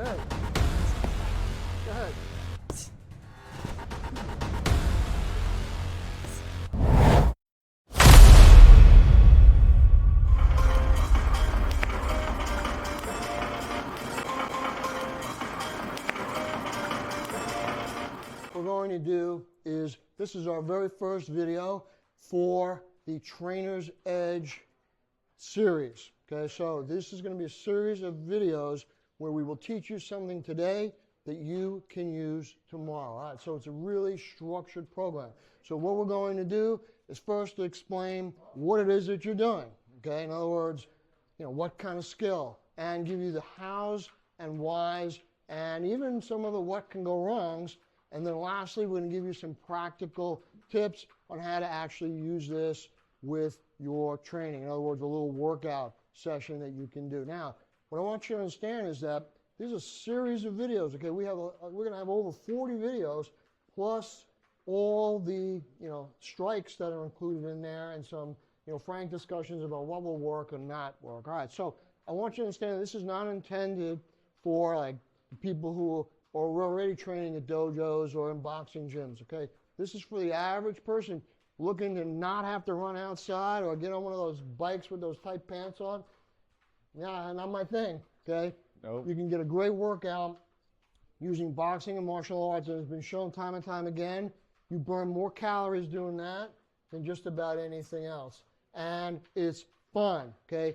ahead. Go ahead. What we're going to do is, this is our very first video for the Trainer's Edge series. Okay, so this is going to be a series of videos where we will teach you something today that you can use tomorrow. All right, so it's a really structured program. So what we're going to do is first to explain what it is that you're doing. Okay, in other words, what kind of skill, and give you the hows and whys, and even some of the what can go wrongs. And then lastly, we're going to give you some practical tips on how to actually use this with your training. In other words, a little workout session that you can do. Now, what I want you to understand is that these are a series of videos. Okay, we're going to have over 40 videos, plus all the strikes that are included in there, and some frank discussions about what will work and not work. All right, so I want you to understand that this is not intended for like people who are already training at dojos or in boxing gyms. Okay, this is for the average person looking to not have to run outside or get on one of those bikes with those tight pants on. Yeah, not my thing. Okay. Nope. You can get a great workout using boxing and martial arts, and it's been shown time and time again. You burn more calories doing that than just about anything else. And it's fun, okay?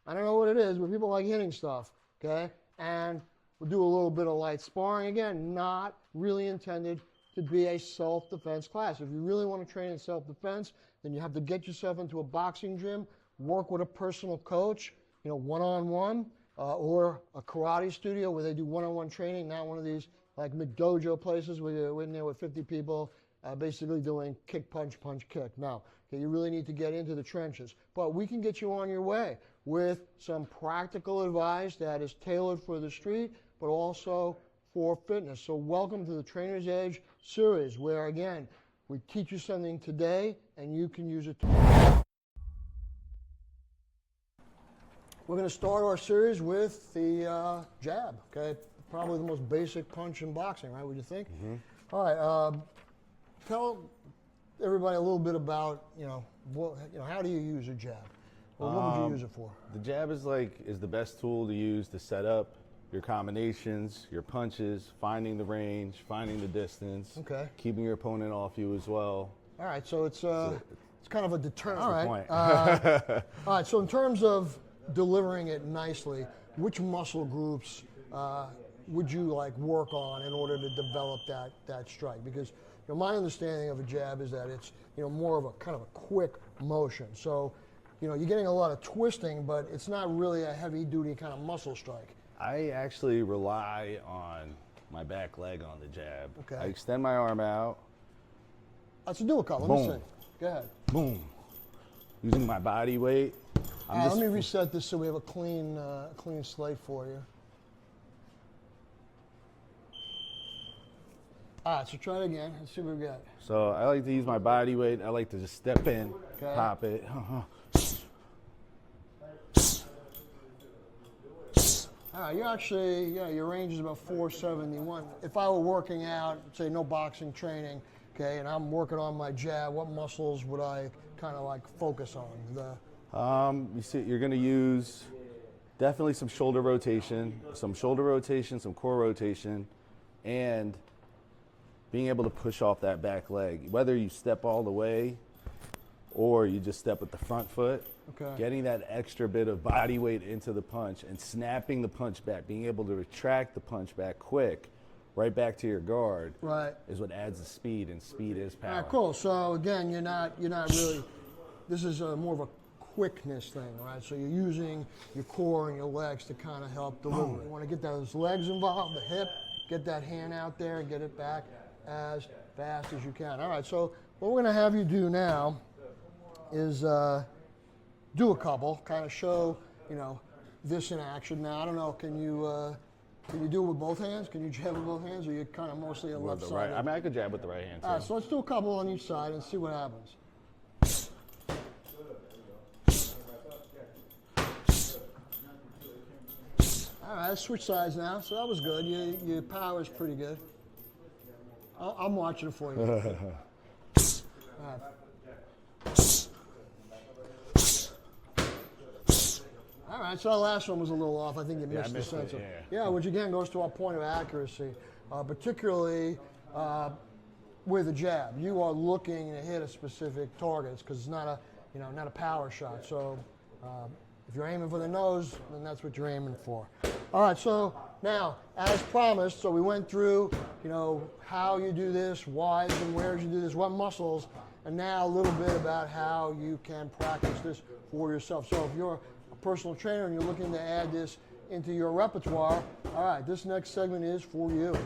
I don't know what it is, but people like hitting stuff, okay? And we'll do a little bit of light sparring. Again, not really intended to be a self-defense class. If you really want to train in self-defense, then you have to get yourself into a boxing gym, work with a personal coach, one-on-one, or a karate studio where they do one-on-one training, not one of these like McDojo places where you're in there with 50 people basically doing kick, punch, punch, kick. No, okay, you really need to get into the trenches. But we can get you on your way with some practical advice that is tailored for the street, but also for fitness. So welcome to the Trainer's Edge series, where again, we teach you something today and you can use it tomorrow. We're going to start our series with the jab, okay? Probably the most basic punch in boxing, right? Would you think? Mm-hmm. All right. Tell everybody a little bit about, how do you use a jab? Or what would you use it for? The jab is the best tool to use to set up your combinations, your punches, finding the range, finding the distance, okay, keeping your opponent off you as well. All right. So it's kind of a deterrent. All right. Point. All right. So in terms of delivering it nicely, which muscle groups would you work on in order to develop that strike? Because my understanding of a jab is that it's more of a kind of a quick motion. So you're getting a lot of twisting, but it's not really a heavy duty kind of muscle strike. I actually rely on my back leg on the jab. Okay. I extend my arm out. Let's do a couple. Let me see. Go ahead. Boom. Using my body weight. Let me reset this so we have a clean slate for you. All right, so try it again. Let's see what we got. So I like to use my body weight. I like to just step in, okay, pop it. All right, you're actually, your range is about 471. If I were working out, say no boxing training, okay, and I'm working on my jab, what muscles would I kind of focus on? You see, you're going to use definitely some shoulder rotation, some core rotation, and being able to push off that back leg. Whether you step all the way or you just step with the front foot, okay, getting that extra bit of body weight into the punch and snapping the punch back, being able to retract the punch back quick, right back to your guard, right, is what adds the speed, and speed is power. All right, cool. So again, you're not really, this is more of a quickness thing, right? So you're using your core and your legs to kind of help deliver. You want to get those legs involved, the hip, get that hand out there and get it back as fast as you can. All right, so what we're going to have you do now is do a couple, kind of show, this in action. Now, I don't know, can you do it with both hands? Can you jab with both hands, or you kind of mostly a left side? Right. I mean, I could jab with the right hand too. All right, so let's do a couple on each side and see what happens. All right, let's switch sides now. So that was good. Your power is pretty good. I'm watching it for you. All right. All right, so the last one was a little off. I think you missed the sensor. Yeah, which again goes to our point of accuracy, particularly with a jab. You are looking to hit a specific target because it's not a power shot. So if you're aiming for the nose, then that's what you're aiming for. All right, so now, as promised, so we went through, how you do this, whys and wheres you do this, what muscles, and now a little bit about how you can practice this for yourself. So if you're a personal trainer and you're looking to add this into your repertoire, all right, this next segment is for you.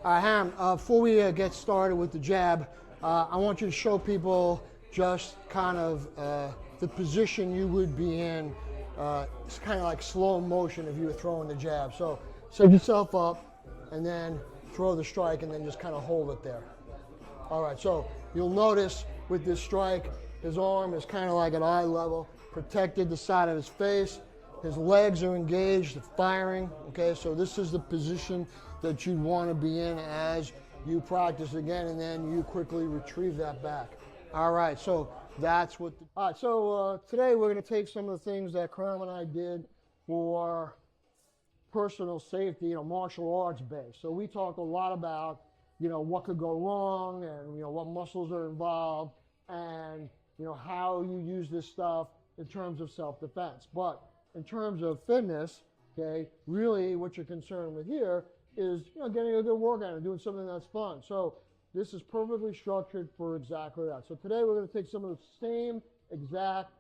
All right, Ham, before we get started with the jab, I want you to show people just kind of the position you would be in. It's kind of like slow motion if you were throwing the jab. So set yourself up and then throw the strike and then just kind of hold it there. All right, so you'll notice with this strike, his arm is kind of like at eye level, protected the side of his face. His legs are engaged, firing. Okay, so this is the position that you'd want to be in as you practice again, and then you quickly retrieve that back. All right, so that's what. All right, so today we're going to take some of the things that Crown and I did for personal safety, martial arts based. So we talked a lot about, what could go wrong, and what muscles are involved, and how you use this stuff in terms of self-defense. But in terms of fitness, okay, really what you're concerned with here is getting a good workout and doing something that's fun. So this is perfectly structured for exactly that. So today we're going to take some of the same exact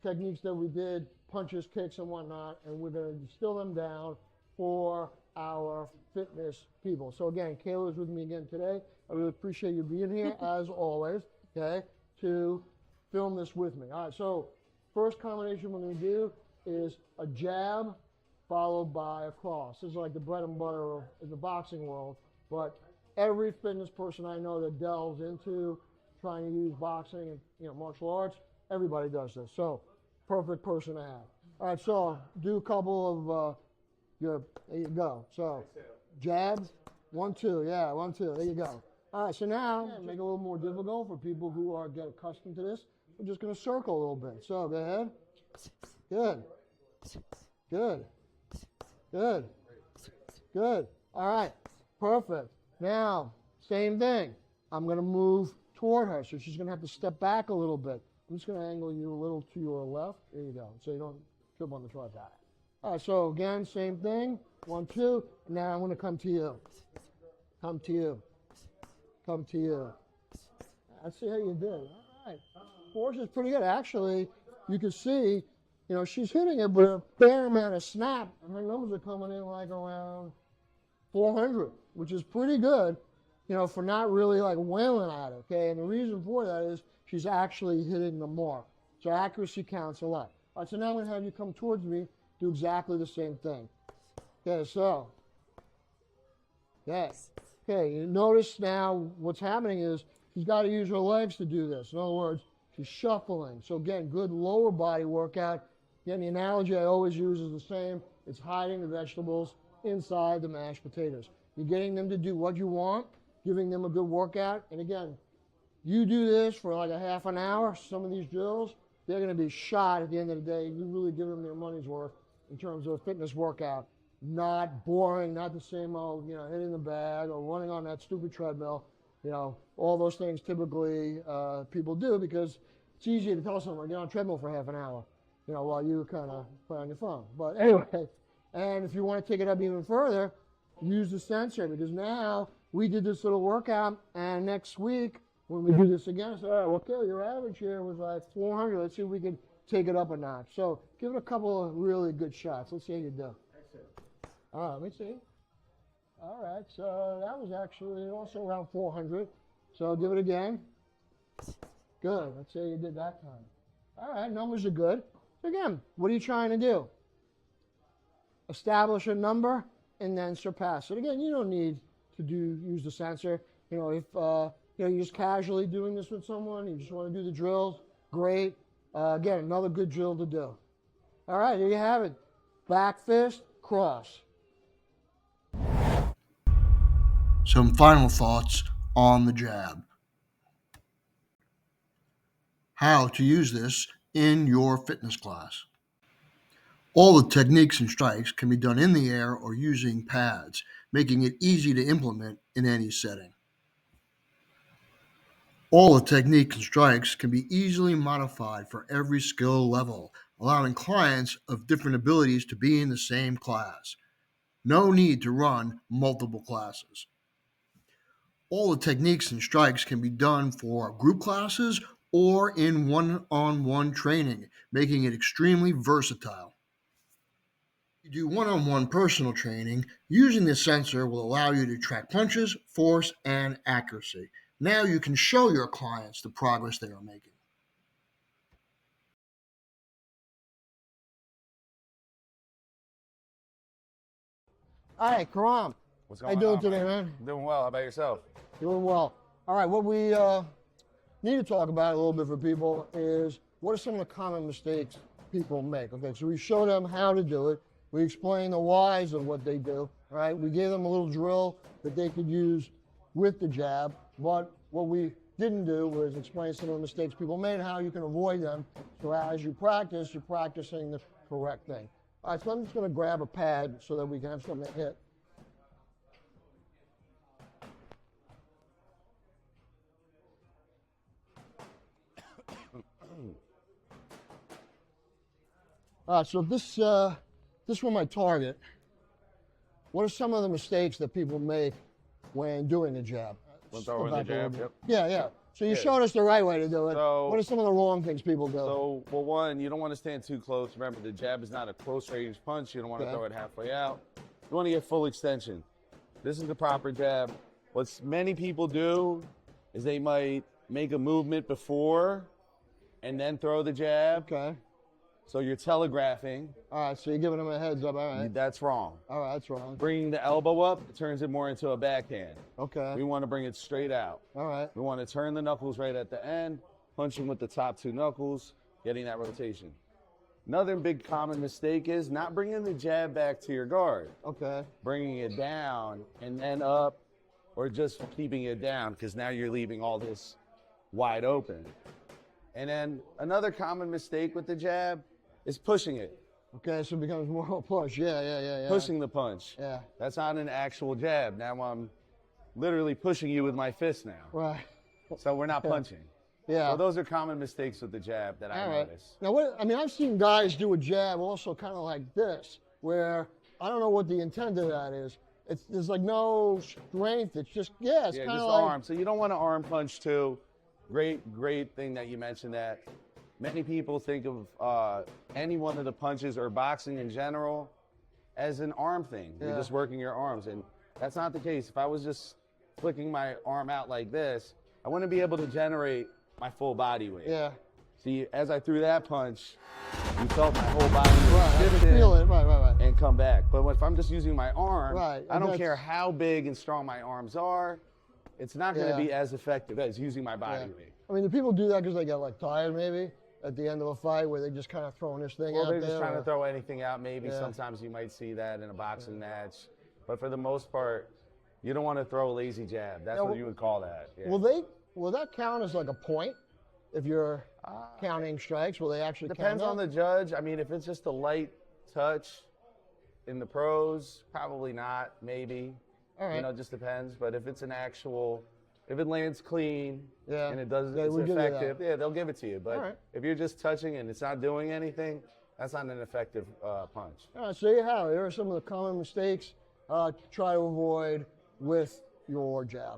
techniques that we did, punches, kicks, and whatnot, and we're going to distill them down for our fitness people. So again, Kayla's with me again today. I really appreciate you being here as always, okay, to film this with me. All right, so first combination we're going to do is a jab followed by a cross. This is like the bread and butter in the boxing world, but every fitness person I know that delves into trying to use boxing and martial arts, everybody does this. So perfect person to have. All right, so do a couple of there you go. So jab, 1, 2, yeah, 1, 2, there you go. All right, so now make it a little more difficult for people who get accustomed to this. We're just going to circle a little bit. So go ahead. Good. Good. Good. Good. All right. Perfect. Now, same thing. I'm going to move toward her, so she's going to have to step back a little bit. I'm just going to angle you a little to your left. There you go. So you don't trip on the tripod. All right. So again, same thing. 1, 2. Now I'm going to come to you. Come to you. Come to you. Let's see how you did. All right. Force is pretty good. Actually, you can see, she's hitting it with a fair amount of snap, and her numbers are coming in like around 400, which is pretty good, for not really like wailing at it, okay? And the reason for that is she's actually hitting the mark. So accuracy counts a lot. All right, so now I'm going to have you come towards me, do exactly the same thing. Okay, so, yes. Okay, you notice now what's happening is she's got to use her legs to do this. In other words, she's shuffling. So again, good lower body workout. Again, the analogy I always use is the same. It's hiding the vegetables inside the mashed potatoes. You're getting them to do what you want, giving them a good workout. And again, you do this for like a half an hour, some of these drills, they're going to be shot at the end of the day. You really give them their money's worth in terms of a fitness workout. Not boring, not the same old, hitting the bag or running on that stupid treadmill. All those things typically people do because it's easier to tell someone, get on a treadmill for half an hour, while you kind of play on your phone. But anyway, and if you want to take it up even further, use the sensor because now we did this little workout, and next week when we do this again, I said, all right, well, Kelly, your average here was like 400. Let's see if we can take it up a notch. So give it a couple of really good shots. Let's see how you do. All right, let me see. All right, so that was actually also around 400. So give it again. Good. Let's say you did that time. All right, numbers are good. So again, what are you trying to do? Establish a number and then surpass it. Again, you don't need to use the sensor. You know, if you know, you're just casually doing this with someone, you just want to do the drills, great. Again, another good drill to do. All right, there you have it. Back fist, cross. Some final thoughts on the jab. How to use this in your fitness class. All the techniques and strikes can be done in the air or using pads, making it easy to implement in any setting. All the techniques and strikes can be easily modified for every skill level, allowing clients of different abilities to be in the same class. No need to run multiple classes. All the techniques and strikes can be done for group classes or in one-on-one training, making it extremely versatile. If you do one-on-one personal training, using this sensor will allow you to track punches, force, and accuracy. Now you can show your clients the progress they are making. All right, Karam. What's How you going doing on, today, man? Doing well. How about yourself? Doing well. All right, what we need to talk about a little bit for people is what are some of the common mistakes people make. Okay, so we show them how to do it. We explain the whys of what they do, right? We gave them a little drill that they could use with the jab, but what we didn't do was explain some of the mistakes people made and how you can avoid them. So as you practice, you're practicing the correct thing. All right, so I'm just going to grab a pad so that we can have something to hit. So this was my target. What are some of the mistakes that people make when doing the jab? When throwing the jab, yep. Yeah. So you showed us the right way to do it. So, what are some of the wrong things people do? So, well, one, you don't want to stand too close. Remember, the jab is not a close range punch. You don't want to throw it halfway out. You want to get full extension. This is the proper jab. What many people do is they might make a movement before and then throw the jab. Okay. So you're telegraphing. All right, so you're giving them a heads up. All right. That's wrong. All right, that's wrong. Bringing the elbow up, it turns it more into a backhand. Okay. We want to bring it straight out. All right. We want to turn the knuckles right at the end, punching with the top two knuckles, getting that rotation. Another big common mistake is not bringing the jab back to your guard. Okay. Bringing it down and then up, or just keeping it down, because now you're leaving all this wide open. And then another common mistake with the jab is pushing it. Okay, so it becomes more of a push. Yeah. Pushing the punch. Yeah. That's not an actual jab. Now I'm literally pushing you with my fist now. Right. So we're not punching. Yeah. So those are common mistakes with the jab that I notice. Now, I've seen guys do a jab also kind of like this, where I don't know what the intent of that is. There's like no strength. It's just, it's kind of just like arm. So you don't want to arm punch too. Great thing that you mentioned that. Many people think of any one of the punches or boxing in general as an arm thing. You're just working your arms, and that's not the case. If I was just flicking my arm out like this, I wouldn't be able to generate my full body weight. Yeah. See, as I threw that punch, you felt my whole body shift feel it. Right. And come back. But if I'm just using my arm, I don't that's care how big and strong my arms are, it's not going to be as effective as using my body weight. I mean, do people do that because they get like tired maybe at the end of a fight where they just kind of throwing this thing out there? They're just trying to throw anything out maybe. Sometimes you might see that in a boxing match. But for the most part, you don't want to throw a lazy jab. That's what you would call that. Yeah. Will that count as like a point if you're counting strikes? Will they actually count? Depends on the judge. I mean, if it's just a light touch in the pros, probably not, maybe. All right. You know, it just depends. But if it's an actual, if it lands clean and it's we'll effective, they'll give it to you. But if you're just touching and it's not doing anything, that's not an effective punch. All right, so there you have it. Here are some of the common mistakes to try to avoid with your jab.